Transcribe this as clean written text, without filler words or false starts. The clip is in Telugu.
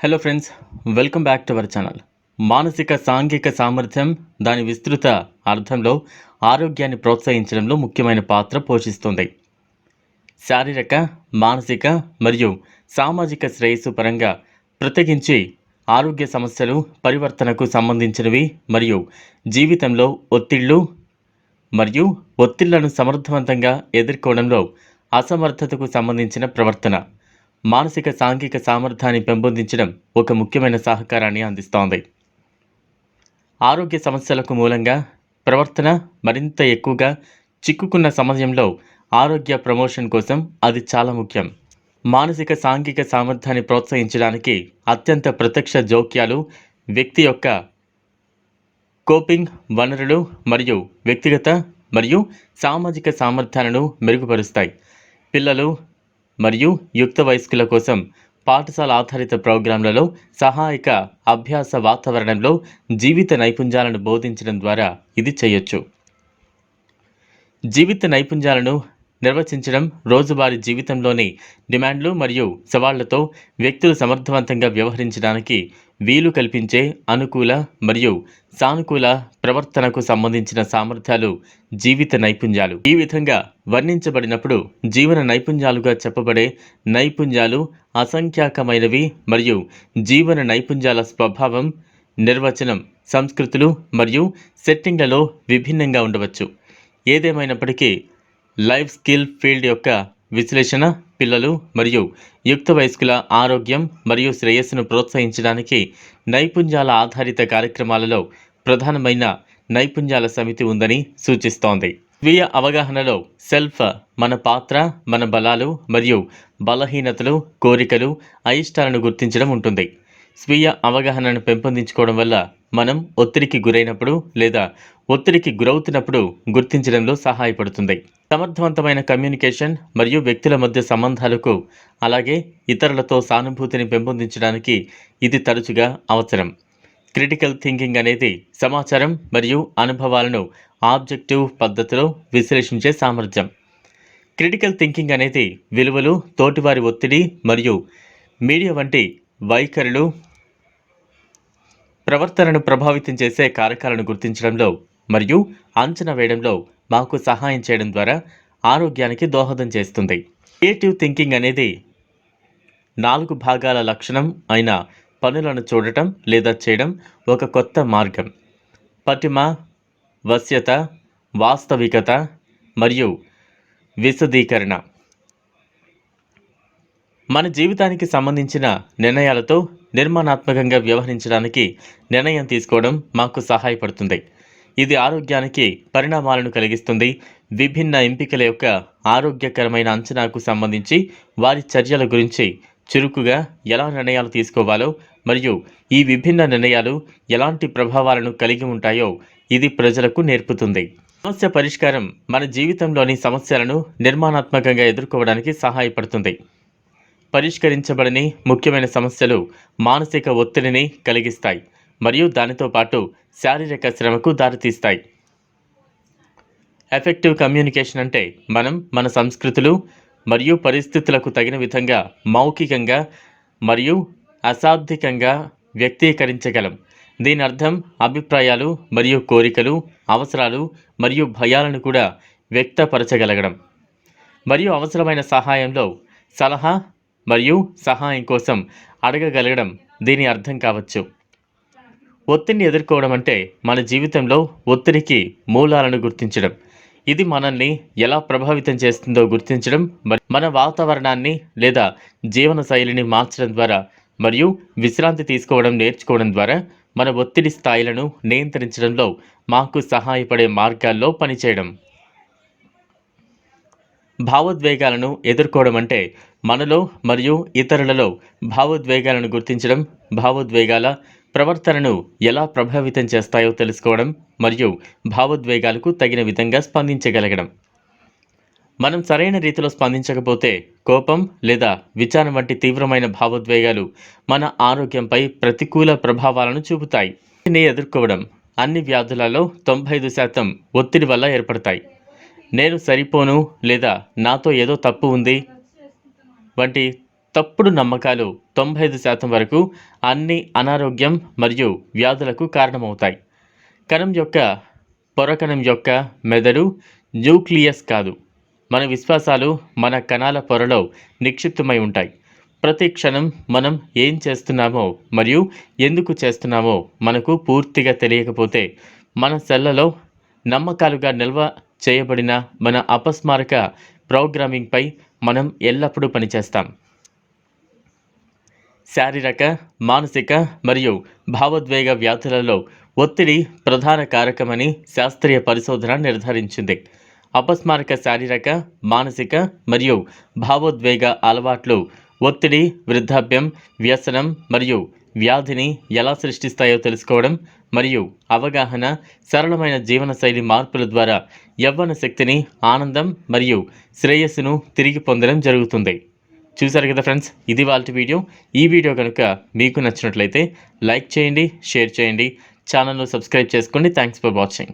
Hello friends, welcome back to our channel. మానసిక సాంఘిక సామర్థ్యం దాని విస్తృత అర్థంలో ఆరోగ్యాన్ని ప్రోత్సహించడంలో ముఖ్యమైన పాత్ర పోషిస్తుంది. శారీరక, మానసిక మరియు సామాజిక శ్రేయస్సు పరంగా ప్రత్యేకించి ఆరోగ్య సమస్యలు పరివర్తనకు సంబంధించినవి మరియు జీవితంలో ఒత్తిళ్లను సమర్థవంతంగా ఎదుర్కోవడంలో అసమర్థతకు సంబంధించిన ప్రవర్తన మానసిక సాంఘిక సామర్థ్యాన్ని పెంపొందించడం ఒక ముఖ్యమైన సహకారాన్ని అందిస్తోంది. ఆరోగ్య సమస్యలకు మూలంగా ప్రవర్తన మరింత ఎక్కువగా చిక్కుకున్న సమయంలో ఆరోగ్య ప్రమోషన్ కోసం అది చాలా ముఖ్యం. మానసిక సాంఘిక సామర్థ్యాన్ని ప్రోత్సహించడానికి అత్యంత ప్రత్యక్ష జోక్యాలు వ్యక్తి యొక్క కోపింగ్ వనరులు మరియు వ్యక్తిగత మరియు సామాజిక సామర్థ్యాలను మెరుగుపరుస్తాయి. పిల్లలు మరియు యుక్త వయస్కుల కోసం పాఠశాల ఆధారిత ప్రోగ్రాంలలో సహాయక అభ్యాస వాతావరణంలో జీవిత నైపుణ్యాలను బోధించడం ద్వారా ఇది చేయొచ్చు. జీవిత నైపుణ్యాలను నిర్వచించడం రోజువారీ జీవితంలోని డిమాండ్లు మరియు సవాళ్లతో వ్యక్తులు సమర్థవంతంగా వ్యవహరించడానికి వీలు కల్పించే అనుకూల మరియు సానుకూల ప్రవర్తనకు సంబంధించిన సామర్థ్యాలు జీవిత నైపుణ్యాలు. ఈ విధంగా వర్ణించబడినప్పుడు జీవన నైపుణ్యాలుగా చెప్పబడే నైపుణ్యాలు అసంఖ్యాకమైనవి మరియు జీవన నైపుణ్యాల స్వభావం, నిర్వచనం సంస్కృతులు మరియు సెట్టింగ్లలో విభిన్నంగా ఉండవచ్చు. ఏదేమైనప్పటికీ లైఫ్ స్కిల్ ఫీల్డ్ యొక్క విశ్లేషణ పిల్లలు మరియు యుక్త వయస్కుల ఆరోగ్యం మరియు శ్రేయస్సును ప్రోత్సహించడానికి నైపుణ్యాల ఆధారిత కార్యక్రమాలలో ప్రధానమైన నైపుణ్యాల సమితి ఉందని సూచిస్తోంది. స్వీయ అవగాహనలో సెల్ఫ్ మన పాత్ర, మన బలాలు మరియు బలహీనతలు, కోరికలు, అయిష్టాలను గుర్తించడం ఉంటుంది. స్వీయ అవగాహనను పెంపొందించుకోవడం వల్ల మనం ఒత్తిడికి గురైనప్పుడు లేదా ఒత్తిడికి గురవుతున్నప్పుడు గుర్తించడంలో సహాయపడుతుంది. సమర్థవంతమైన కమ్యూనికేషన్ మరియు వ్యక్తుల మధ్య సంబంధాలకు అలాగే ఇతరులతో సానుభూతిని పెంపొందించడానికి ఇది తరచుగా అవసరం. క్రిటికల్ థింకింగ్ అనేది సమాచారం మరియు అనుభవాలను ఆబ్జెక్టివ్ పద్ధతిలో విశ్లేషించే సామర్థ్యం. క్రిటికల్ థింకింగ్ అనేది విలువలు, తోటివారి ఒత్తిడి మరియు మీడియా వంటి వైఖరులు ప్రవర్తనను ప్రభావితం చేసే కారకాలను గుర్తించడంలో మరియు అంచనా వేయడంలో మాకు సహాయం చేయడం ద్వారా ఆరోగ్యానికి దోహదం చేస్తుంది. క్రియేటివ్ థింకింగ్ అనేది 4 భాగాల లక్షణం అయిన పనులను చూడటం లేదా చేయడం ఒక కొత్త మార్గం. పటిమ, వశ్యత, వాస్తవికత మరియు విశదీకరణ. మన జీవితానికి సంబంధించిన నిర్ణయాలతో నిర్మాణాత్మకంగా వ్యవహరించడానికి నిర్ణయం తీసుకోవడం మాకు సహాయపడుతుంది. ఇది ఆరోగ్యానికి పరిణామాలను కలిగిస్తుంది. విభిన్న ఎంపికల యొక్క ఆరోగ్యకరమైన అంచనాకు సంబంధించి వారి చర్యల గురించి చురుకుగా ఎలా నిర్ణయాలు తీసుకోవాలో మరియు ఈ విభిన్న నిర్ణయాలు ఎలాంటి ప్రభావాలను కలిగి ఉంటాయో ఇది ప్రజలకు నేర్పుతుంది. సమస్య పరిష్కారం మన జీవితంలోని సమస్యలను నిర్మాణాత్మకంగా ఎదుర్కోవడానికి సహాయపడుతుంది. పరిష్కరించబడని ముఖ్యమైన సమస్యలు మానసిక ఒత్తిడిని కలిగిస్తాయి మరియు దానితో పాటు శారీరక శ్రమకు దారితీస్తాయి. ఎఫెక్టివ్ కమ్యూనికేషన్ అంటే మనం మన సంస్కృతులు మరియు పరిస్థితులకు తగిన విధంగా మౌఖికంగా మరియు అశాబ్దికంగా వ్యక్తీకరించగలం. దీని అర్థం అభిప్రాయాలు మరియు కోరికలు, అవసరాలు మరియు భయాలను కూడా వ్యక్తపరచగలగడం మరియు అవసరమైన సహాయంలో సలహా మరియు సహాయం కోసం అడగగలగడం దీని అర్థం కావచ్చు. ఒత్తిడిని ఎదుర్కోవడం అంటే మన జీవితంలో ఒత్తిడికి మూలాలను గుర్తించడం. ఇది మనల్ని ఎలా ప్రభావితం చేస్తుందో గుర్తించడం, మన వాతావరణాన్ని లేదా జీవన శైలిని మార్చడం ద్వారా మరియు విశ్రాంతి తీసుకోవడం నేర్చుకోవడం ద్వారా మన ఒత్తిడి స్థాయిలను నియంత్రించడంలో మాకు సహాయపడే మార్గాల్లో పనిచేయడం. భావోద్వేగాలను ఎదుర్కోవడం అంటే మనలో మరియు ఇతరులలో భావోద్వేగాలను గుర్తించడం, భావోద్వేగాల ప్రవర్తనను ఎలా ప్రభావితం చేస్తాయో తెలుసుకోవడం మరియు భావోద్వేగాలకు తగిన విధంగా స్పందించగలగడం. మనం సరైన రీతిలో స్పందించకపోతే కోపం లేదా విచారం వంటి తీవ్రమైన భావోద్వేగాలు మన ఆరోగ్యంపై ప్రతికూల ప్రభావాలను చూపుతాయి. ఒత్తిడిని ఎదుర్కోవడం అన్ని వ్యాధులలో 95% ఒత్తిడి వల్ల ఏర్పడతాయి. నేను సరిపోను లేదా నాతో ఏదో తప్పు ఉంది వంటి తప్పుడు నమ్మకాలు 95% వరకు అన్ని అనారోగ్యం మరియు వ్యాధులకు కారణమవుతాయి. కణం యొక్క పొరకణం యొక్క మెదడు న్యూక్లియస్ కాదు. మన విశ్వాసాలు మన కణాల పొరలో నిక్షిప్తమై ఉంటాయి. ప్రతి క్షణం మనం ఏం చేస్తున్నామో మరియు ఎందుకు చేస్తున్నామో మనకు పూర్తిగా తెలియకపోతే మన సెల్లలో నమ్మకాలుగా నిల్వ చేయబడిన మన అపస్మారక ప్రోగ్రామింగ్పై మనం ఎల్లప్పుడూ పనిచేస్తాం. శారీరక, మానసిక మరియు భావోద్వేగ వ్యాధులలో ఒత్తిడి ప్రధాన కారకమని శాస్త్రీయ పరిశోధన నిర్ధారించింది. అపస్మారక శారీరక, మానసిక మరియు భావోద్వేగ అలవాట్లు ఒత్తిడి, వృద్ధాప్యం, వ్యసనం మరియు వ్యాధిని ఎలా సృష్టిస్తాయో తెలుసుకోవడం మరియు అవగాహన సరళమైన జీవనశైలి మార్పుల ద్వారా యవ్వన శక్తిని, ఆనందం మరియు శ్రేయస్సును తిరిగి పొందడం జరుగుతుంది. చూసారు కదా ఫ్రెండ్స్, ఇది వాళ్ళ వీడియో. ఈ వీడియో కనుక మీకు నచ్చినట్లయితే లైక్ చేయండి, షేర్ చేయండి, ఛానల్ను సబ్స్క్రైబ్ చేసుకోండి. Thanks for watching.